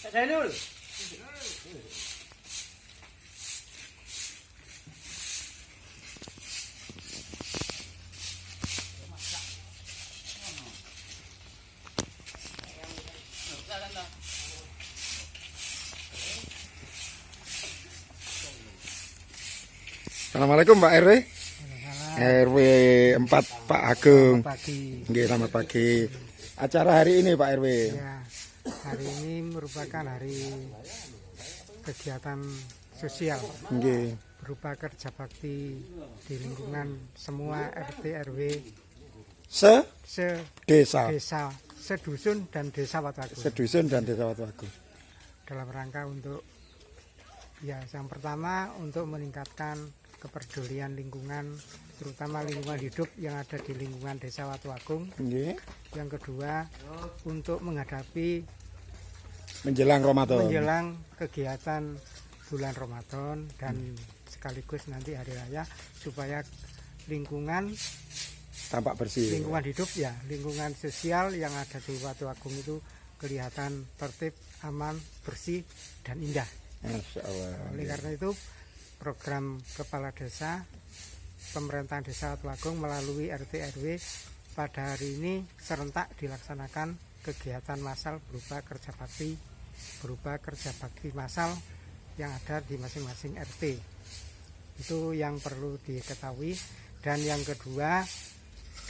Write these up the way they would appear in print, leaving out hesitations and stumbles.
Zainul. Assalamualaikum Pak RW. RW 4 Pak Agung. Pagi. Nggih, selamat pagi. Acara hari ini Pak RW. Ya, hari ini merupakan hari kegiatan sosial Nggih. berupa kerja bakti di lingkungan semua RT RW Desa, desa, sedusun dan desa Watuagung. sedusun dan desa Watuagung. Dalam rangka untuk yang pertama untuk meningkatkan kepedulian lingkungan, terutama lingkungan hidup yang ada di lingkungan desa Watuagung. Nggih. Yang kedua untuk menghadapi Menjelang Ramadan. menjelang kegiatan bulan Ramadan dan sekaligus nanti hari raya, supaya lingkungan Tampak bersih. lingkungan hidup ya, lingkungan sosial yang ada di Watuagung itu kelihatan tertib, aman, bersih dan indah. Masya Allah. Oleh karena itu program kepala desa pemerintahan desa Watuagung melalui RT RW pada hari ini serentak dilaksanakan kegiatan massal berupa kerja bakti massal yang ada di masing-masing RT. Itu yang perlu diketahui. Dan yang kedua,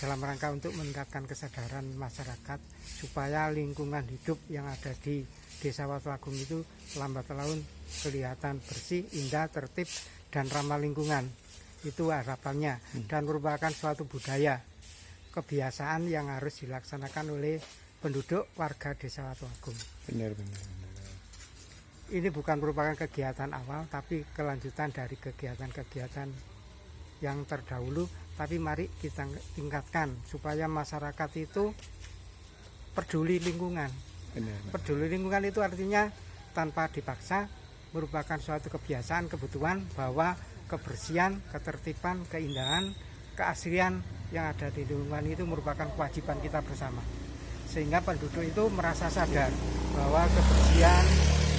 dalam rangka untuk meningkatkan kesadaran masyarakat supaya lingkungan hidup yang ada di desa Watuagung itu lambat laun kelihatan bersih, indah, tertib dan ramah lingkungan. Itu harapannya dan merupakan suatu budaya kebiasaan yang harus dilaksanakan oleh penduduk warga desa Watuagung. Benar. Ini bukan merupakan kegiatan awal, tapi kelanjutan dari kegiatan-kegiatan yang terdahulu. Tapi mari kita tingkatkan supaya masyarakat itu peduli lingkungan. Benar. Peduli lingkungan itu artinya tanpa dipaksa, merupakan suatu kebiasaan, kebutuhan bahwa kebersihan, ketertiban, keindahan, keaslian yang ada di lingkungan itu merupakan kewajiban kita bersama. Sehingga penduduk itu merasa sadar bahwa kebersihan,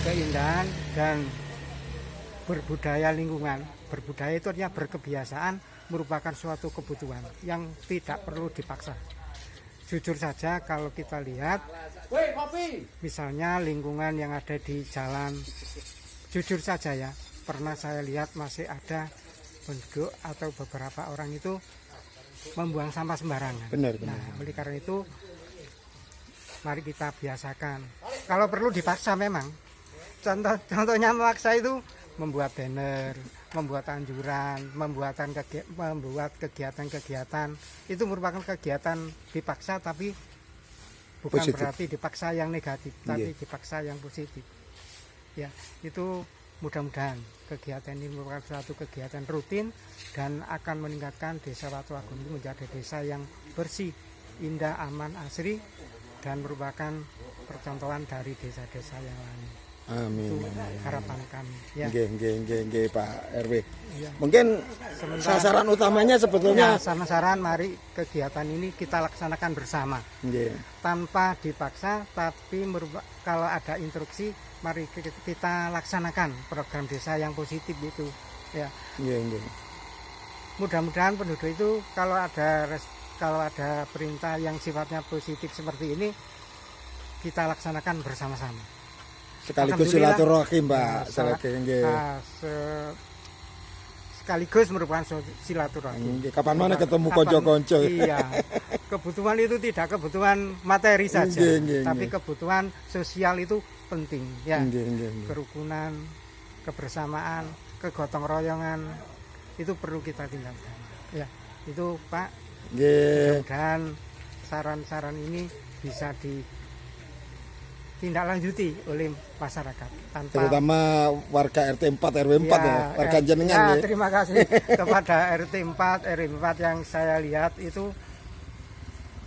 keindahan dan berbudaya lingkungan. Berbudaya itu artinya berkebiasaan, merupakan suatu kebutuhan yang tidak perlu dipaksa. Jujur saja kalau kita lihat misalnya lingkungan yang ada di jalan, jujur saja ya, pernah saya lihat masih ada penduduk atau beberapa orang itu membuang sampah sembarangan. Benar. Nah, oleh karena itu mari kita biasakan. Kalau perlu dipaksa memang. Contohnya memaksa itu membuat banner, membuat anjuran, membuat kegiatan-kegiatan. Itu merupakan kegiatan dipaksa, tapi bukan positif. Berarti dipaksa yang negatif, tapi dipaksa yang positif. Ya, itu mudah-mudahan kegiatan ini merupakan suatu kegiatan rutin dan akan meningkatkan desa Watuagung itu menjadi desa yang bersih, indah, aman, asri dan merupakan percontohan dari desa-desa yang lain. Amin. Itu harapan kami. Ya. Nggih Pak RW. Ya. Mungkin sasaran utamanya sebetulnya sama saran mari kegiatan ini kita laksanakan bersama. nggih. Tanpa dipaksa, tapi kalau ada instruksi mari kita laksanakan program desa yang positif itu. Ya. Nggih. Mudah-mudahan penduduk itu kalau ada perintah yang sifatnya positif seperti ini kita laksanakan bersama-sama. Sekaligus silaturahim, Pak. Sekaligus merupakan silaturahim. Kapan mana ketemu konco-konco. Iya. Kebutuhan itu tidak kebutuhan materi saja, tapi kebutuhan sosial itu penting ya. Kerukunan, kebersamaan, kegotong royongan itu perlu kita tinggalkan. Ya, itu Pak. Mudah-mudahan saran-saran ini bisa ditindaklanjuti oleh masyarakat terutama warga RT 4 RW 4 ya, warga jenengan ya. Terima kasih kepada RT 4 RW 4 yang saya lihat itu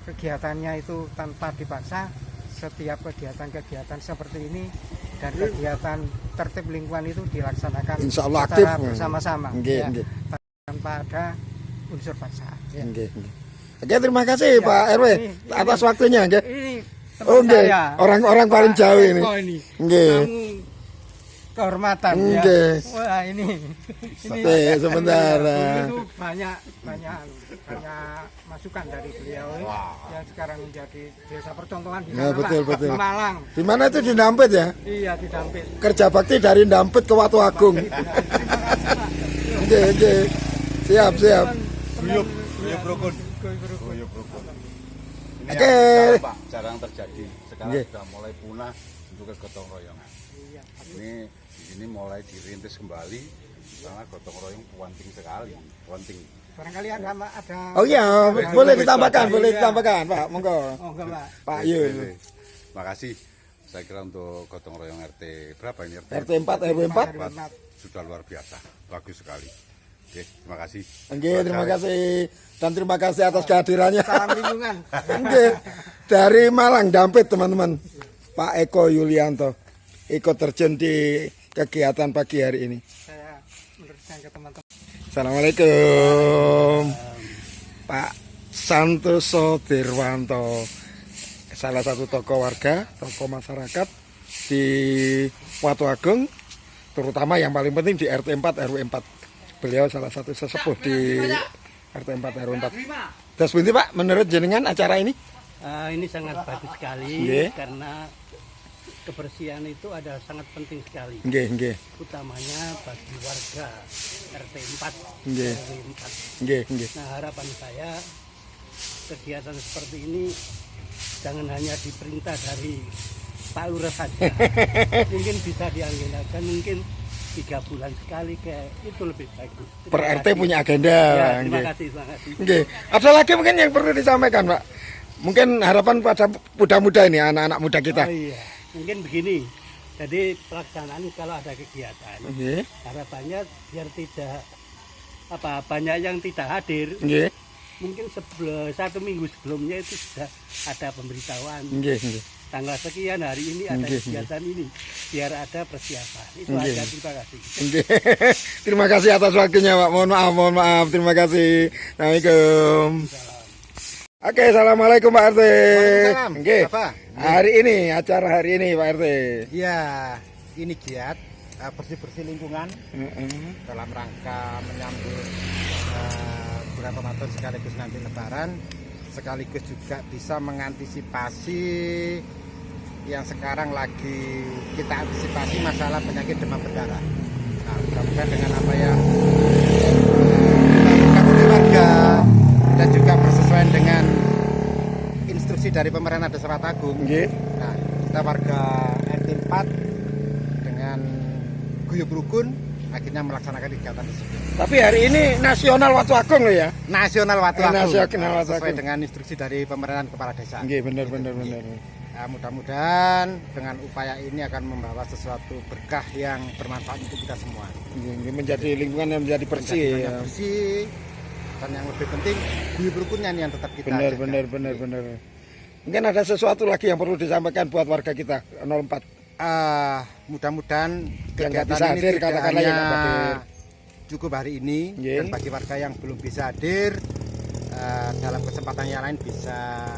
kegiatannya itu tanpa dipaksa. Setiap kegiatan-kegiatan seperti ini dan kegiatan tertib lingkungan itu dilaksanakan Insya Allah secara aktif bersama-sama ya, tanpa ada unsur paksaan ya. Oke, terima kasih Pak RW atas waktunya. Ini teman Oh, nggih. saya. Orang-orang paling Pak jauh ini. Eko ini. Nggih. Tamu kehormatan ya. Nggih. Wah, ini Sebentar. itu banyak masukan dari beliau yang sekarang menjadi desa percontohan di Ya, sana betul, lah, betul. di Malang. Di mana itu di Dampit ya? Iya, di Dampit. Kerja bakti dari Dampit ke Watu Agung. Nggih, nggih. Siap. Guyub rukun. Ini Oke. yang jarang terjadi. Sekarang Nggih. sudah mulai punah untuk gotong royongan. Ini di sini mulai dirintis kembali karena gotong royong penting sekali, penting. Barangkali ada Oh iya, boleh ditambahkan, Pak. Monggo. Oh, enggak, Pak. Pak Yul. Makasih. Saya kira untuk gotong royong RT berapa ini RT 4 RW 4. sudah luar biasa, bagus sekali. Oke, terima kasih. Nggih, terima kasih dan terima kasih atas kehadirannya. Salam lingkungan. Nggih. Dari Malang Dampit, teman-teman. Pak Eko Yulianto ikut terjun di kegiatan pagi hari ini. Saya meneruskan ke teman-teman. Assalamualaikum. Pak Santoso Dirwanto, salah satu tokoh warga, tokoh masyarakat di Watu Agung, terutama yang paling penting di RT 4 RW 4. Beliau salah satu sesepuh di RT 4 RW 4. Terus bunti Pak, menurut jenengan acara ini? Ini sangat bagus sekali Nggih. karena kebersihan itu adalah sangat penting sekali, Nggih. utamanya bagi warga RT 4 Nggih. RW 4. Nggih. Nah, harapan saya kegiatan seperti ini jangan hanya diperintah dari Pak Lurah saja, mungkin bisa dianggarkan mungkin 3 bulan sekali, kayak itu lebih bagus. Per Terima RT kasih. punya agenda. Ya, terima Nggih. kasih. Nggih. Ada lagi mungkin yang perlu disampaikan, Pak? Mungkin harapan pada muda-muda ini, anak-anak muda kita. Oh iya, mungkin begini. Jadi pelaksanaan kalau ada kegiatan, Nggih. harapannya biar tidak banyak yang tidak hadir. Nggih. Mungkin 1 minggu sebelumnya itu sudah ada pemberitahuan Nggih. tanggal sekian hari ini ada Nggih, kegiatan ini, biar ada persiapan. Itu Nggih. aja, terima kasih. Nggih. Terima kasih atas waktunya, Pak. Mohon maaf. Terima kasih. Assalamualaikum. Oke, assalamualaikum Pak RT. Waalaikumsalam. Nggih. Apa? Hari ini, acara hari ini Pak RT. Ya, ini giat bersih-bersih lingkungan Heeh. dalam rangka menyambut bulan Ramadan sekaligus nanti Lebaran, sekaligus juga bisa mengantisipasi yang sekarang lagi kita antisipasi masalah penyakit demam berdarah. Nah, mudah-mudahan dengan apa yang dilakukan oleh warga dan juga bersesuaian dengan instruksi dari pemerintah Desa Watu Agung. Nggih. Nah, kita warga RT 4 dengan guyub rukun akhirnya melaksanakan kegiatan tersebut. Tapi hari ini nasional Watu Agung loh ya. Nasional Watu Agung. Nasional Watu Sesuai Agung. dengan instruksi dari pemerintahan kepala desa. Nggih, benar. Nah, mudah-mudahan dengan upaya ini akan membawa sesuatu berkah yang bermanfaat untuk kita semua. Nggih, menjadi lingkungan yang menjadi bersih Lingkungan ya. yang bersih, dan yang lebih penting guyub rukunnya ini yang tetap kita Benar. jaga. Mungkin ada sesuatu lagi yang perlu disampaikan buat warga kita 04. Mudah-mudahan Yang nggak bisa kegiatan ini hadir, tidak katakanlah yang hanya nggak hadir. cukup hari ini, Nggih. dan bagi warga yang belum bisa hadir dalam kesempatan yang lain bisa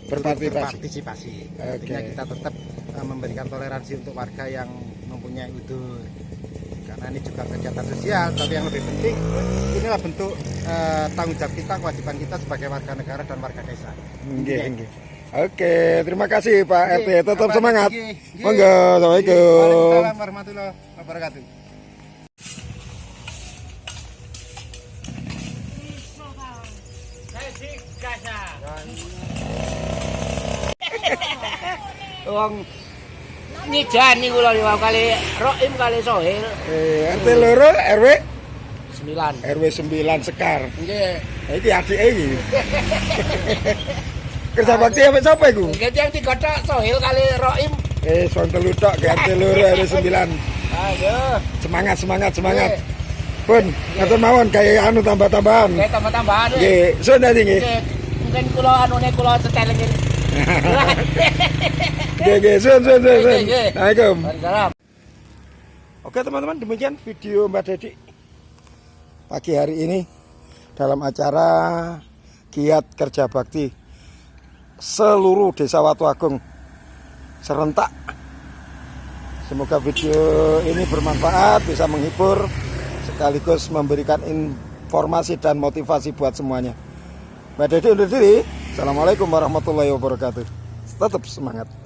berpartisipasi. Artinya Oke. kita tetap memberikan toleransi untuk warga yang mempunyai udur, karena ini juga kegiatan sosial, tapi yang lebih penting inilah bentuk tanggung jawab kita, kewajiban kita sebagai warga negara dan warga desa. Nggih. Oke, terima kasih Pak RT. Tetap Apa, semangat. nggih. Monggo, assalamualaikum. Waalaikumsalam warahmatullahi wabarakatuh. Wong nyijan niku lho lima kali Roim kali Sohil RT loro RW 9. RW 9 Sekar. Nggih. Nah, iki adike iki. Kerja bakti apa sapa iku? Nggih yang digodhok Sohil kali Roim. Son telu tok ke RT loro RW 9. Ayo. Semangat. Pun, ngatur mawon kayak anu tambah-tambahan. Nggih tambah-tambahan. Nggih, sun tadi nggih. Nggih. Mungkin kula anune kula seteleng iki. Nggih, sun. Nggih. Assalamualaikum. Waalaikumsalam. Oke teman-teman, demikian video Mbak Dedi pagi hari ini dalam acara giat kerja bakti seluruh Desa Watu Agung serentak. Semoga video ini bermanfaat, bisa menghibur, sekaligus memberikan informasi dan motivasi buat semuanya. Mbak Dede undur diri. Assalamualaikum warahmatullahi wabarakatuh. Tetap semangat.